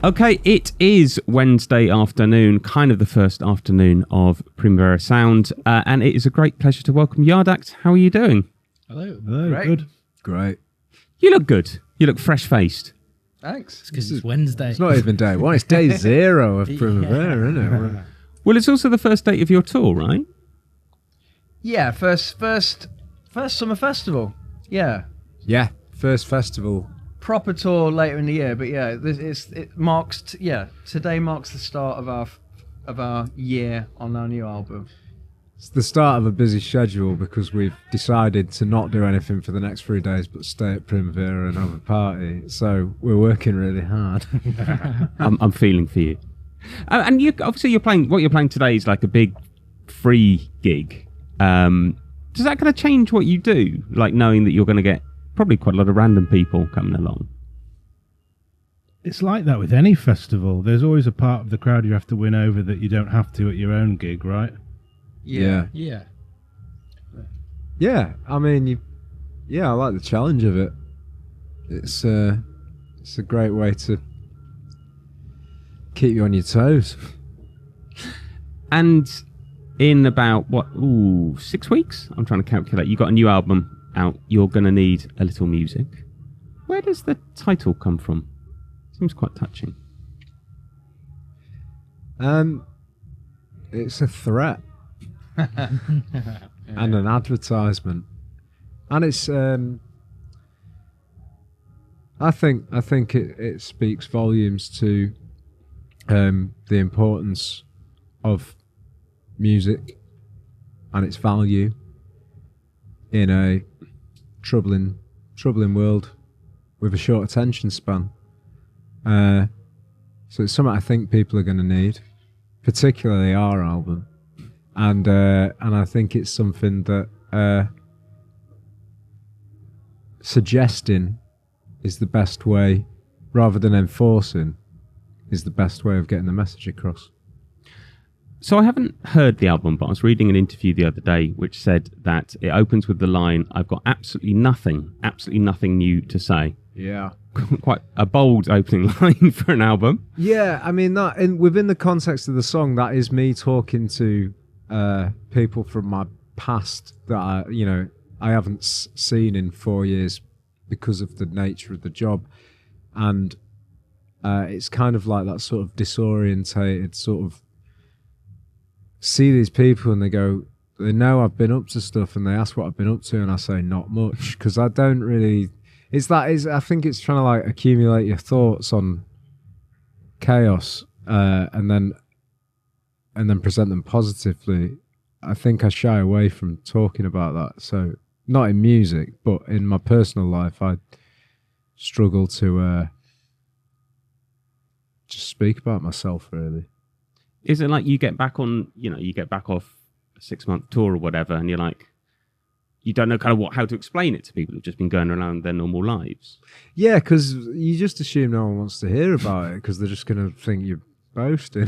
Okay, it is Wednesday afternoon, kind of the first afternoon of Primavera Sound, and it is a great pleasure to welcome Yardact. How are you doing? Hello. Great. Good. Great. You look good. You look fresh-faced. Thanks. It's because it's Wednesday. It's not even day one. It's day 0 of Primavera, isn't it? Well, it's also the first date of your tour, right? Yeah, first summer festival. Yeah. Yeah. First festival. Proper tour later in the year, but yeah, it marks today marks the start of our year on our new album. It's the start of a busy schedule because we've decided to not do anything for the next 3 days but stay at Primavera and have a party. So we're working really hard. I'm feeling for you. And obviously you're playing. What you're playing today is like a big free gig. Does that kind of change what you do? Like knowing that you're going to get probably quite a lot of random people coming along. It's like that with any festival. There's always a part of the crowd you have to win over that you don't have to at your own gig, right? Yeah. I mean, I like the challenge of it. It's a great way to keep you on your toes. And in about 6 weeks, I'm trying to calculate. You got a new album out. You're going to need a little music. Where does the title come from? Seems quite touching. It's a threat and an advertisement, and it's I think it speaks volumes to the importance of music and its value in a troubling world with a short attention span. So it's something I think people are going to need, particularly our album, and I think it's something that suggesting is the best way, rather than enforcing, is the best way of getting the message across. So I haven't heard the album, but I was reading an interview the other day which said that it opens with the line, "I've got absolutely nothing new to say." Yeah. Quite a bold opening line for an album. Yeah, I mean, within the context of the song, that is me talking to people from my past that I haven't seen in 4 years because of the nature of the job. And it's kind of like that sort of disorientated sort of see these people and they know I've been up to stuff and they ask what I've been up to and I say not much because I don't really. I think it's trying to like accumulate your thoughts on chaos and then present them positively. I think I shy away from talking about that. So not in music, but in my personal life, I struggle to just speak about myself really. Is it like you get back off a 6-month tour or whatever, and you're like, you don't know kind of how to explain it to people who've just been going around their normal lives? Yeah, because you just assume no one wants to hear about it because they're just going to think you're boasting.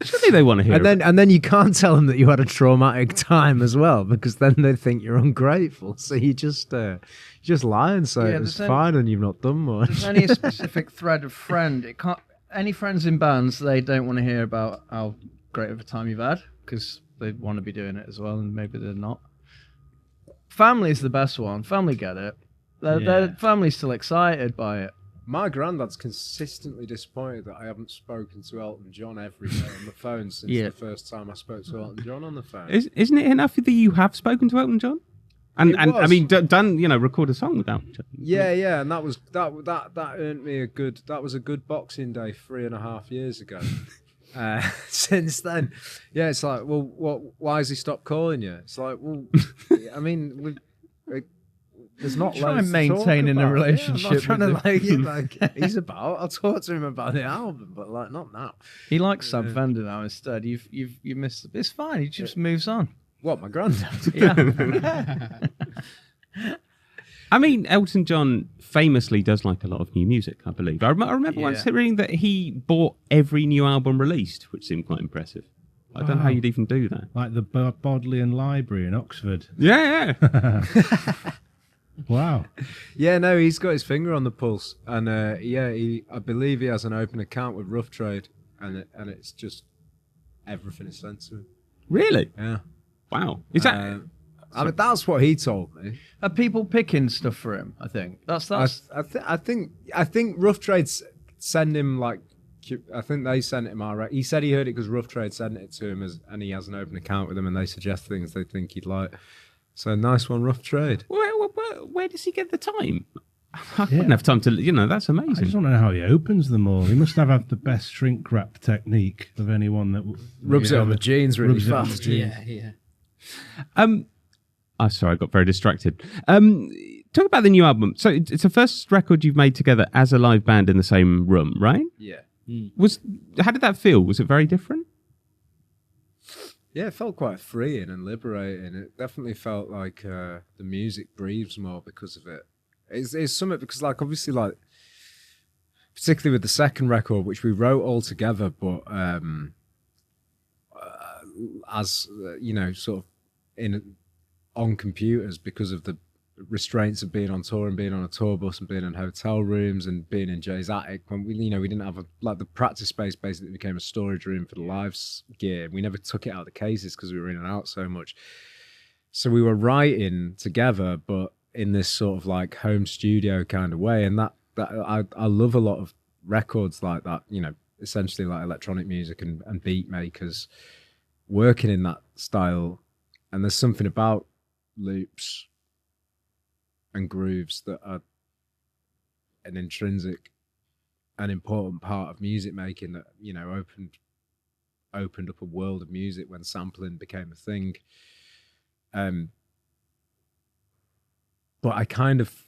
Surely they want to hear it. And then you can't tell them that you had a traumatic time as well because then they think you're ungrateful. So you just lie and say it was fine and you've not done much. There's only a specific thread of friend. It can't. Any friends in bands, they don't want to hear about how great of a time you've had because they want to be doing it as well, and maybe they're not. Family's the best one. Family get it. Their family's still excited by it. My granddad's consistently disappointed that I haven't spoken to Elton John every day on the phone since the first time I spoke to Elton John on the phone. Isn't it enough that you have spoken to Elton John? And I mean, done, record a song with Elton John. Yeah, and that earned me that was a good Boxing Day 3.5 years ago. Since then, it's like, well, why has he stopped calling you? It's like, well, I mean, there's not try and maintaining a relationship. I'm not trying to he's about. I'll talk to him about the album, but like not now. He likes Sam Fender now instead. You missed it. It's fine. He just moves on. What, my granddad? Yeah. I mean, Elton John famously does like a lot of new music, I believe. I remember once reading that he bought every new album released, which seemed quite impressive. I don't know how you'd even do that. Like the Bodleian Library in Oxford. Yeah. Wow. Yeah, no, he's got his finger on the pulse, and I believe he has an open account with Rough Trade, and it's just everything is sent to him. Really? Yeah. Wow. Is that? I mean, that's what he told me. Are people picking stuff for him? I think that's. I think Rough Trade send him like. I think they sent him our. He said he heard it because Rough Trade sent it to him, and he has an open account with them, and they suggest things they think he'd like. So nice one, Rough Trade. Where does he get the time? I wouldn't have time to. That's I amazing. just want to know how he opens them all. He must have the best shrink wrap technique of anyone that Rubs it on the jeans really rubs it on the fast. jeans. Yeah. Sorry, I got very distracted. Talk about the new album. So it's the first record you've made together as a live band in the same room, right? Yeah. How did that feel? Was it very different? Yeah, it felt quite freeing and liberating. It definitely felt like the music breathes more because of it. It's something because, like, obviously, like, particularly with the second record, which we wrote all together, but as sort of on computers because of the restraints of being on tour and being on a tour bus and being in hotel rooms and being in Jay's attic. When we didn't have the practice space basically became a storage room for the live gear. We never took it out of the cases because we were in and out so much. So we were writing together, but in this sort of like home studio kind of way. And that I love a lot of records like that, essentially like electronic music and beat makers working in that style. And there's something about loops and grooves that are an intrinsic and important part of music making that opened up a world of music when sampling became a thing. But I kind of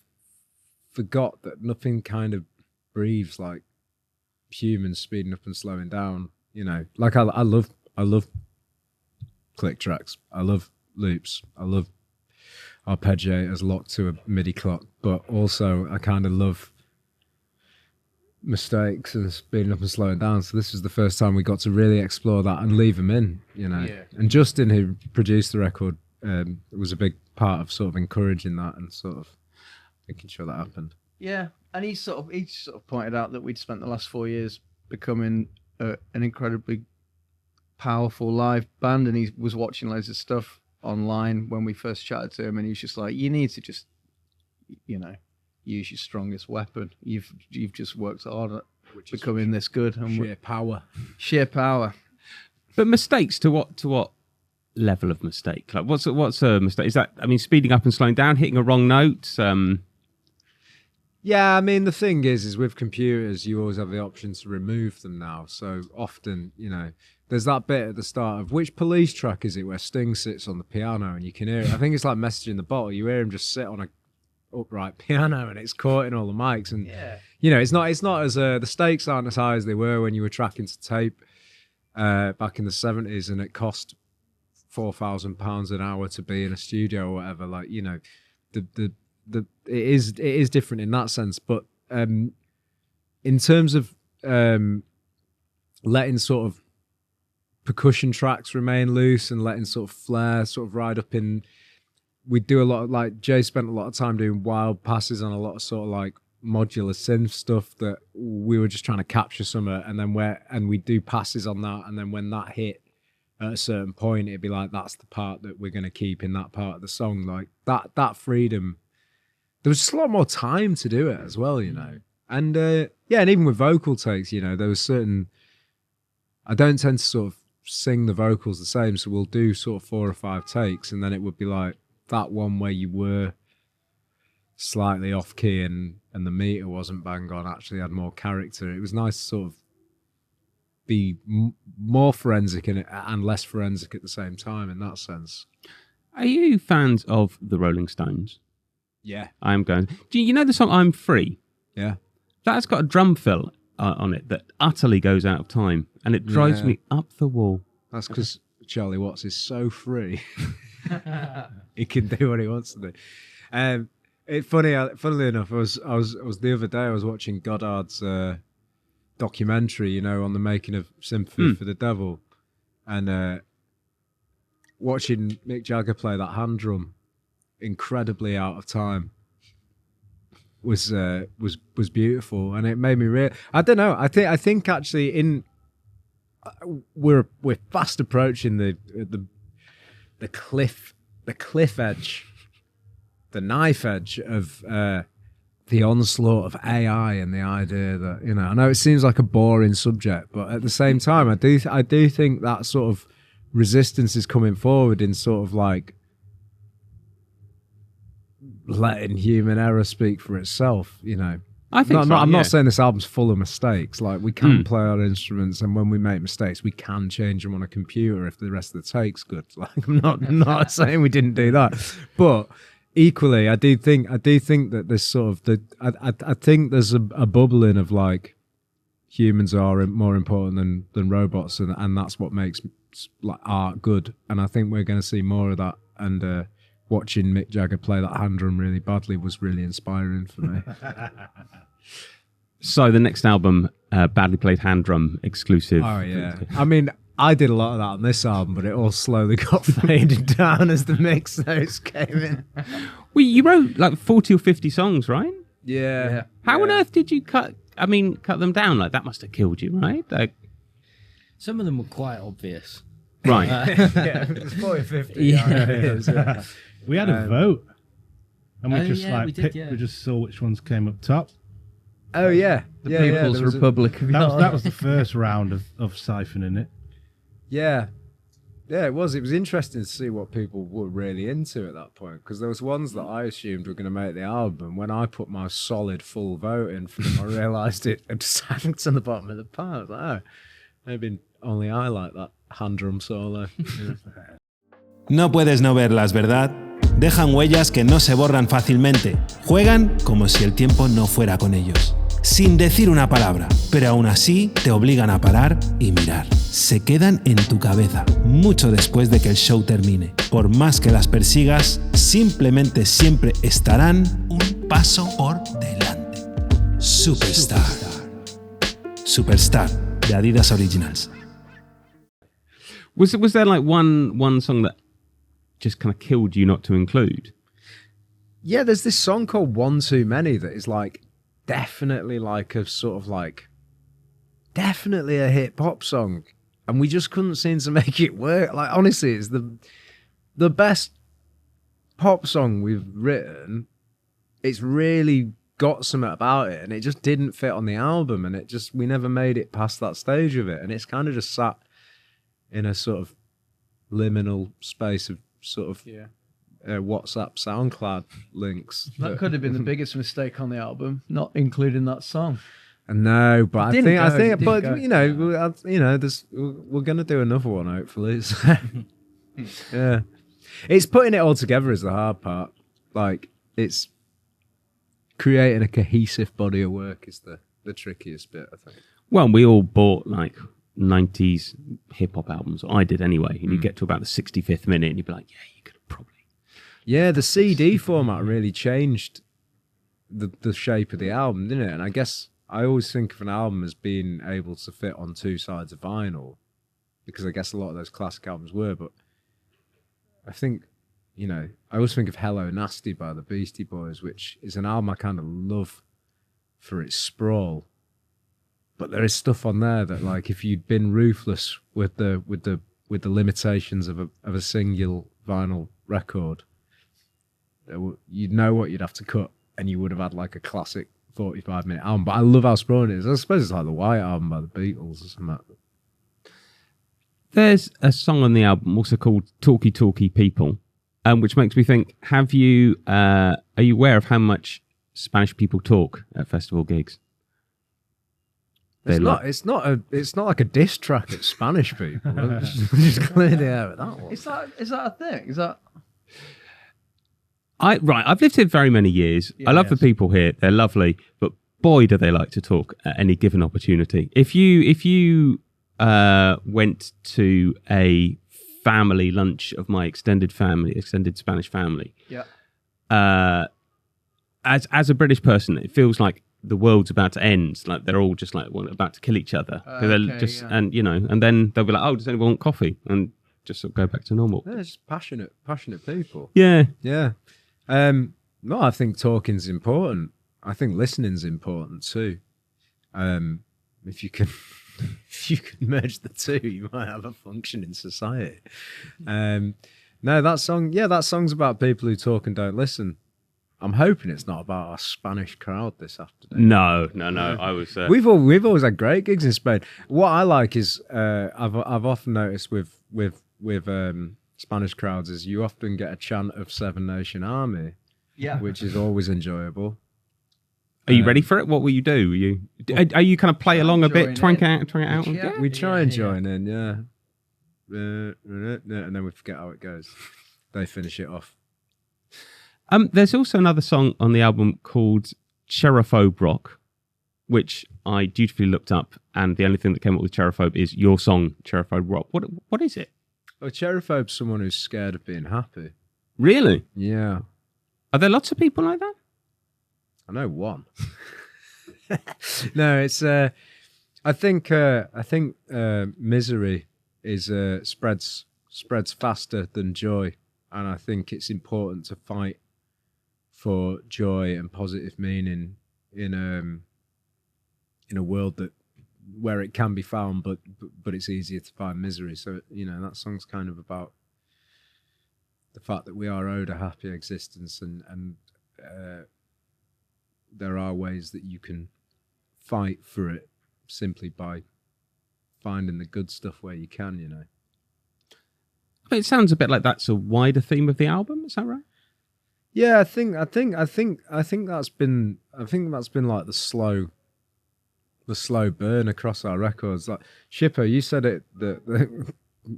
forgot that nothing kind of breathes like humans speeding up and slowing down. Like I love click tracks. I love loops. I love arpeggiators locked to a MIDI clock, but also I kind of love mistakes and speeding up and slowing down. So this was the first time we got to really explore that and leave them in, Yeah. And Justin, who produced the record, was a big part of sort of encouraging that and sort of making sure that happened. Yeah, and he sort of pointed out that we'd spent the last 4 years becoming an incredibly powerful live band, and he was watching loads of stuff online when we first chatted to him, and he was just like, you need to just use your strongest weapon. You've just worked hard at becoming this good, and sheer power. But mistakes to what level of mistake? Like what's a mistake? Is that, speeding up and slowing down, hitting a wrong note? Yeah, the thing is with computers, you always have the option to remove them now. So often, there's that bit at the start of which Police track is it where Sting sits on the piano and you can hear it. I think it's like Message in the Bottle. You hear him just sit on a upright piano and it's caught in all the mics. And it's not as the stakes aren't as high as they were when you were tracking to tape back in the 70s, and it cost £4,000 an hour to be in a studio or whatever. Like it is different in that sense, but in terms of letting sort of percussion tracks remain loose and letting sort of flair sort of ride up in, we do a lot of, like, Jay spent a lot of time doing wild passes on a lot of sort of like modular synth stuff that we were just trying to capture some of, and we do passes on that, and then when that hit at a certain point, it'd be like, that's the part that we're going to keep in that part of the song. Like that freedom, there was just a lot more time to do it as well, and and even with vocal takes, there was certain, I don't tend to sort of sing the vocals the same, so we'll do sort of 4 or 5 takes, and then it would be like that one where you were slightly off key and the meter wasn't bang on, actually had more character. It was nice to sort of be more forensic and less forensic at the same time in that sense. Are you fans of the Rolling Stones? Yeah. I am going. Do you know the song I'm Free? Yeah. That's got a drum fill on it that utterly goes out of time, and it drives me up the wall. That's because Charlie Watts is so free. He can do what he wants to do. Funnily enough, I was the other day, I was watching Goddard's documentary, on the making of Sympathy for the Devil, and watching Mick Jagger play that hand drum, incredibly out of time. was beautiful, and it made me real. I don't know. I think actually we're fast approaching the cliff edge, the knife edge of the onslaught of AI and the idea that, you know, I know it seems like a boring subject, but at the same time, I do think that sort of resistance is coming forward in sort of like letting human error speak for itself, you know. I think I'm not saying this album's full of mistakes. Like, we can play our instruments, and when we make mistakes, we can change them on a computer if the rest of the take's good. Like, I'm not saying we didn't do that, but equally, I do think that this sort of I think there's a bubbling of like humans are more important than robots, and that's what makes like art good. And I think we're going to see more of that. And watching Mick Jagger play that hand drum really badly was really inspiring for me. So the next album, badly played hand drum exclusive. Oh yeah, I mean, I did a lot of that on this album, but it all slowly got faded down as the mix notes came in. Well, you wrote like 40 or 50 songs, right? Yeah. How on earth did you cut them down? Like, that must have killed you, right? Like, some of them were quite obvious. right. Yeah, it was 40 or 50. Yeah. We had a vote, and we we just saw which ones came up top. Oh yeah, The People's Republic of Ireland. That was the first round of siphoning it. Yeah, it was. It was interesting to see what people were really into at that point, because there was ones that I assumed were going to make the album. When I put my solid full vote in for them, I realised it had sank on the bottom of the pile. I was like, oh, maybe only I like that hand drum solo. No puedes no verlas, ¿verdad? Dejan huellas que no se borran fácilmente. Juegan como si el tiempo no fuera con ellos. Sin decir una palabra, pero aún así te obligan a parar y mirar. Se quedan en tu cabeza, mucho después de que el show termine. Por más que las persigas, simplemente siempre estarán un paso por delante. Superstar. Superstar, de Adidas Originals. Was there like one song that just kind of killed you not to include? Yeah, there's this song called One Too Many that is like definitely like a sort of like definitely a hip hop song, and we just couldn't seem to make it work. Like, honestly, it's the best pop song we've written. It's really got something about it, and it just didn't fit on the album, and we never made it past that stage of it, and it's kind of just sat in a sort of liminal space of sort of WhatsApp SoundCloud links. That could have been the biggest mistake on the album, not including that song. No, but It I think, didn't but go. we're gonna do another one hopefully. So, yeah, it's putting it all together is the hard part. Like, it's creating a cohesive body of work is the trickiest bit, I think. Well, we all bought like 90s hip hop albums. I did anyway. And you get to about the 65th minute and you'd be like, yeah, you could have probably. Yeah, the CD format really changed the shape of the album, didn't it? And I guess I always think of an album as being able to fit on two sides of vinyl, because I guess a lot of those classic albums were, but I think, you know, I always think of Hello Nasty by the Beastie Boys, which is an album I kind of love for its sprawl. But there is stuff on there that, like, if you'd been ruthless with the limitations of a single vinyl record, you'd know what you'd have to cut, and you would have had like a classic 45-minute album. But I love how sprawling it is. I suppose it's like the White Album by the Beatles or something. There's a song on the album also called Talkie Talkie People, which makes me think, are you aware of how much Spanish people talk at festival gigs? It's not like a diss track at Spanish people. just cleared it out with that one. Is that a thing? Is that... I've lived here very many years. Yeah, I love the people here. They're lovely, but boy, do they like to talk at any given opportunity. If you went to a family lunch of my extended Spanish family, as a British person, it feels like the world's about to end. Like, they're all just like about to kill each other. And you know, and then they'll be like, "Oh, does anyone want coffee?" And just sort of go back to normal. Yeah, just passionate people. Yeah. Yeah. No, I think talking's important. I think listening's important too. If you can, if you can merge the two, you might have a functioning society. No, that song's about people who talk and don't listen. I'm hoping it's not about our Spanish crowd this afternoon. No. I was. We've always had great gigs in Spain. What I like is I've often noticed with Spanish crowds is you often get a chant of Seven Nation Army, which is always enjoyable. Are you ready for it? What will you do? Are you kind of play along a bit, twang it out? Yeah. We try and join in, yeah. And then we forget how it goes. They finish it off. There's also another song on the album called Cherophobe Rock, which I dutifully looked up, and the only thing that came up with Cherophobe is your song, Cherophobe Rock. What is it? Well, Cherophobe's someone who's scared of being happy. Really? Yeah. Are there lots of people like that? I know one. No, it's. I think misery is spreads faster than joy, and I think it's important to fight for joy and positive meaning in a world where it can be found, but it's easier to find misery. So that song's kind of about the fact that we are owed a happy existence, and there are ways that you can fight for it simply by finding the good stuff where you can. It sounds a bit like that's a wider theme of the album. Is that right? Yeah, I think that's been like the slow burn across our records. Like Shippo, you said it that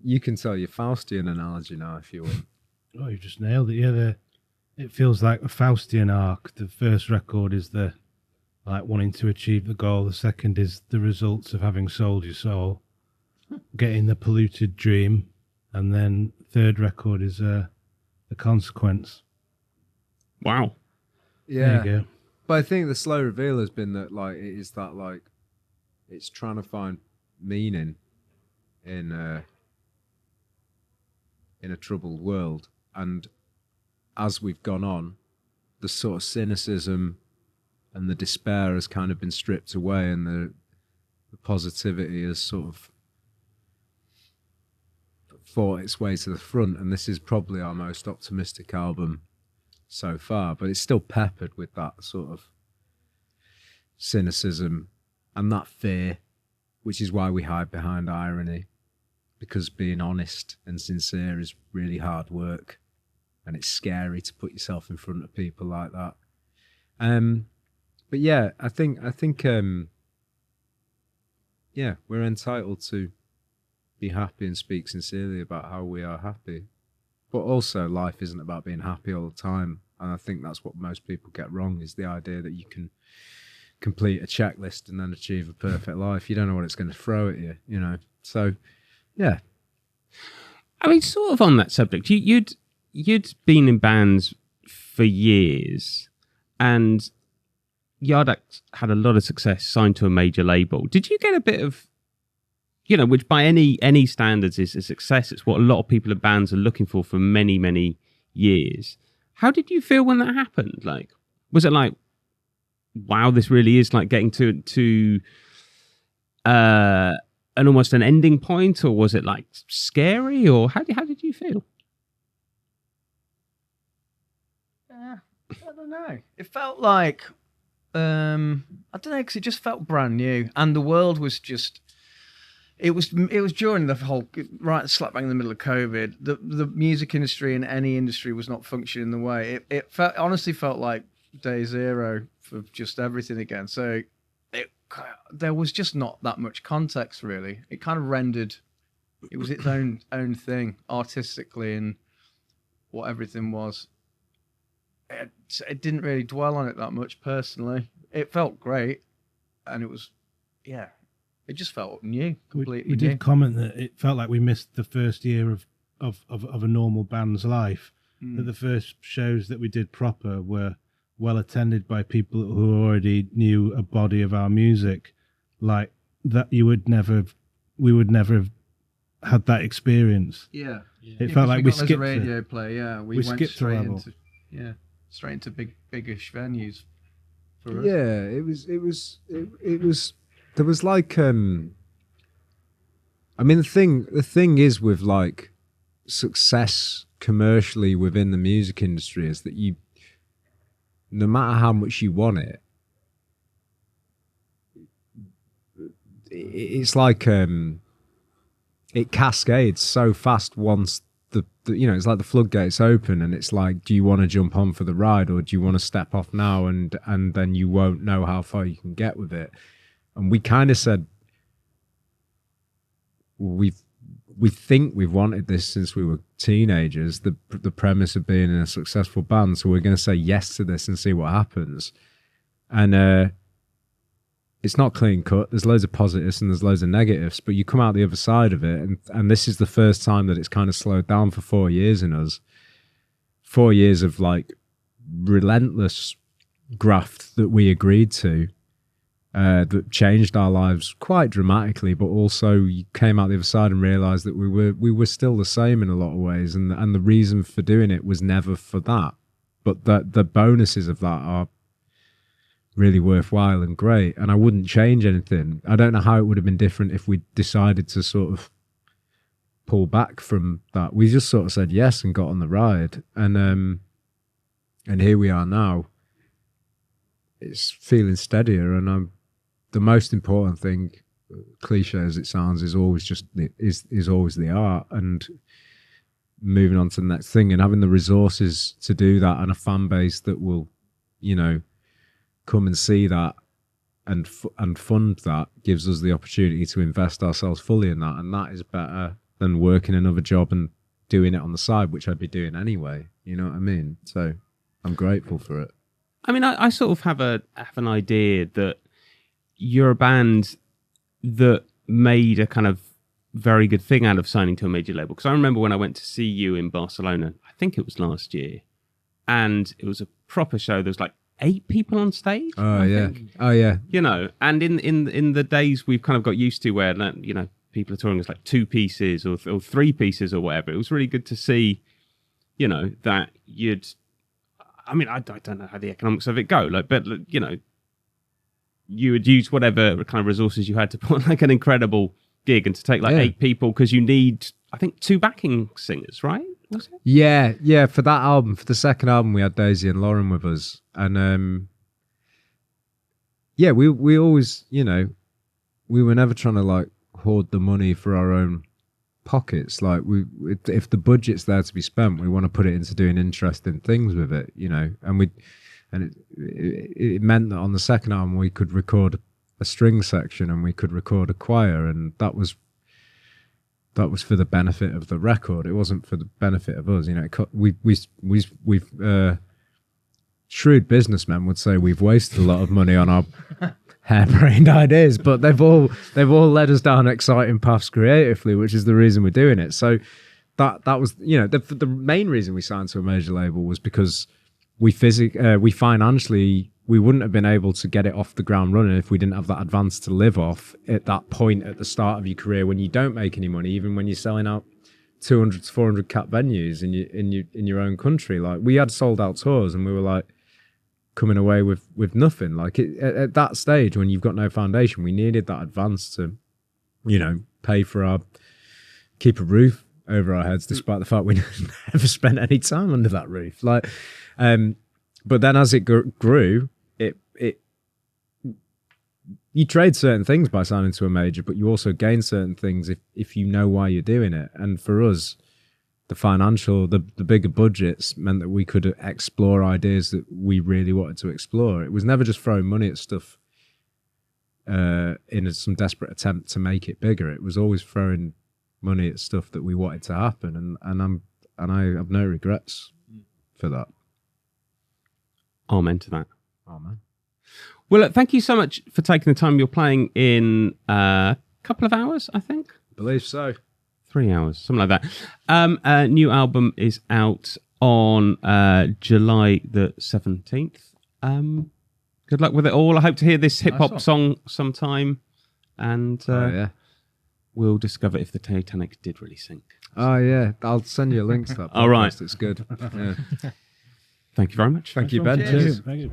you can tell your Faustian analogy now if you want. Oh, you just nailed it. Yeah, it feels like a Faustian arc. The first record is the wanting to achieve the goal. The second is the results of having sold your soul, getting the polluted dream, and then third record is the consequence. Wow. Yeah. There you go. But I think the slow reveal has been that it's trying to find meaning in a troubled world, and as we've gone on, the sort of cynicism and the despair has kind of been stripped away, and the positivity has sort of fought its way to the front, and this is probably our most optimistic album so far, but it's still peppered with that sort of cynicism and that fear, which is why we hide behind irony, because being honest and sincere is really hard work, and it's scary to put yourself in front of people like that. But yeah, I think we're entitled to be happy and speak sincerely about how we are happy. But also, life isn't about being happy all the time, and I think that's what most people get wrong, is the idea that you can complete a checklist and then achieve a perfect life. You don't know what it's going to throw at you, So, yeah. I mean, sort of on that subject, you'd been in bands for years, and Yardak had a lot of success, signed to a major label. Did you get a bit of, which by any standards is a success? It's what a lot of people in bands are looking for many, many years. How did you feel when that happened? Like, was it like, wow, this really is like getting to an almost an ending point, or was it like scary, or how did you feel? I don't know. It felt like I don't know, because it just felt brand new, and the world was just. It was during the whole right slap bang in the middle of COVID. The music industry and any industry was not functioning the way it honestly felt like day zero for just everything again. So there was just not that much context really. It kind of rendered. It was its own thing artistically and what everything was. It didn't really dwell on it that much personally. It felt great, and it was, yeah. It just felt new, completely we new. did comment that it felt like we missed the first year of a normal band's life. That the first shows that we did proper were well attended by people who already knew a body of our music, like that we would never have had that experience. Yeah. It felt like we skipped a radio play. Yeah, we went skipped straight a level. straight into biggish venues for us. Yeah, it was. There was like. I mean, the thing is with like success commercially within the music industry is that you, no matter how much you want it, it's like it cascades so fast once the it's like the floodgates open, and it's like, do you want to jump on for the ride, or do you want to step off now and then you won't know how far you can get with it? And we kind of said we think we've wanted this since we were teenagers, the premise of being in a successful band, so we're going to say yes to this and see what happens. And it's not clean cut. There's loads of positives and there's loads of negatives, but you come out the other side of it, and this is the first time that it's kind of slowed down for 4 years in us. 4 years of like relentless graft that we agreed to, that changed our lives quite dramatically, but also you came out the other side and realized that we were still the same in a lot of ways, and the reason for doing it was never for that, but the bonuses of that are really worthwhile and great, and I wouldn't change anything. I don't know how it would have been different if we decided to sort of pull back from that. We just sort of said yes and got on the ride, and here we are now. It's feeling steadier, and the most important thing, cliche as it sounds, is always always the art, and moving on to the next thing and having the resources to do that, and a fan base that will, come and see that and fund that, gives us the opportunity to invest ourselves fully in that, and that is better than working another job and doing it on the side, which I'd be doing anyway. You know what I mean? So I'm grateful for it. I mean, I sort of have an idea that you're a band that made a kind of very good thing out of signing to a major label. Because I remember when I went to see you in Barcelona, I think it was last year, and it was a proper show. There was like 8 people on stage. Oh, yeah. Think. Oh, yeah. And in the days we've kind of got used to where, people are touring as like 2 pieces or 3 pieces or whatever, it was really good to see, that you'd, I mean, I don't know how the economics of it go, but you would use whatever kind of resources you had to put on like an incredible gig, and to take like 8 people, because you need, I think, 2 backing singers, right? Was it? Yeah. For that album, for the second album, we had Daisy and Lauren with us, and we always, we were never trying to like hoard the money for our own pockets. Like, if the budget's there to be spent, we want to put it into doing interesting things with it, and it meant that on the second album we could record a string section and we could record a choir, and that was for the benefit of the record. It wasn't for the benefit of us. We've shrewd businessmen would say we've wasted a lot of money on our harebrained ideas, but they've all led us down exciting paths creatively, which is the reason we're doing it. So that was, the main reason we signed to a major label was because we financially, we wouldn't have been able to get it off the ground running if we didn't have that advance to live off at that point at the start of your career, when you don't make any money, even when you're selling out 200 to 400 cap venues in your own country. Like, we had sold out tours and we were like coming away with nothing. Like, at that stage, when you've got no foundation, we needed that advance to, pay for keep a roof over our heads, despite the fact we never spent any time under that roof. Like, but then as it grew, you trade certain things by signing to a major, but you also gain certain things if you know why you're doing it. And for us, the bigger budgets meant that we could explore ideas that we really wanted to explore. It was never just throwing money at stuff in some desperate attempt to make it bigger. It was always throwing money at stuff that we wanted to happen, and I have no regrets for that. Amen to that. Amen. Well, look, thank you so much for taking the time. You're playing in a couple of hours, I think. Believe so. 3 hours, something like that. A new album is out on July the 17th. Good luck with it all. I hope to hear this hip-hop song sometime, and we'll discover if the Titanic did really sink. Oh, yeah. I'll send you a link to that podcast. All right. It's good. Yeah. Thank you very much. Thank you, Ben. Cheers. Thank you.